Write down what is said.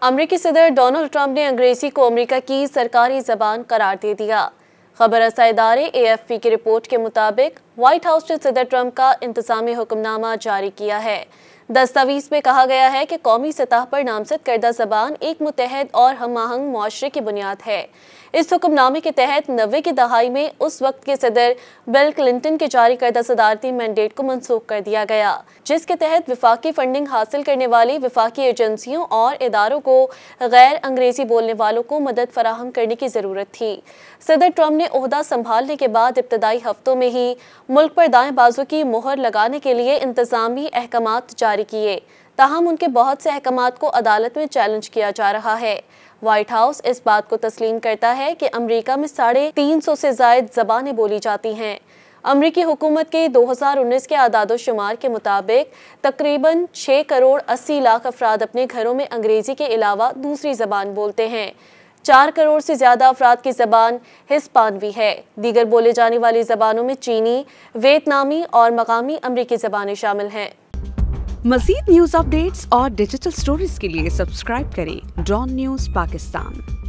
अमेरिकी सदर Donald Trump ने अंग्रेजी को अमेरिका की सरकारी जबान करार दे दिया। खबर रसा इदारे AFP की रिपोर्ट के मुताबिक व्हाइट हाउस ने सदर ट्रंप का इंतजामी हुक्मनामा जारी किया है। दस्तावेज में कहा गया है कि कौमी सतह पर नामजद करदा जबान एक मुतहद और हम-आहंग मुआशरे की बुनियाद है। इस हुक्मनामे के तहत 90 की दहाई में उस वक्त के सदर बिल क्लिंटन के जारी करदा सदारती मैंडेट को मनसूख कर दिया गया, जिसके तहत विफाकी फंडिंग हासिल करने वाली विफाकी एजेंसियों और इदारों को गैर अंग्रेजी बोलने वालों को मदद फराहम करने की जरूरत थी। सदर ट्रंप ने ओहदा संभालने के बाद इब्तदाई हफ्तों में ही मुल्क पर दाएं बाजू की मोहर लगाने के लिए इंतजामी अहकामात जारी किए, ताहम उनके बहुत से अहकामात को अदालत में चैलेंज किया जा रहा है। व्हाइट हाउस इस बात को तस्लीम करता है कि अमेरिका में 350 से जायद ज़बानें बोली जाती हैं। अमेरिकी हुकूमत के 2019 के आदादोशुमार के मुताबिक तकरीबन 6 करोड़ 80 लाख अफराद अपने घरों में अंग्रेजी के अलावा दूसरी ज़बान बोलते हैं। 4 करोड़ से ज़्यादा अफराद की ज़बान हिस्पानवी है। दीगर बोले जाने वाली ज़बानों में चीनी, वियतनामी और मकामी अमेरिकी ज़बानें शामिल हैं। मज़ीद न्यूज़ अपडेट्स और डिजिटल स्टोरीज के लिए सब्सक्राइब करें डॉन न्यूज़ पाकिस्तान।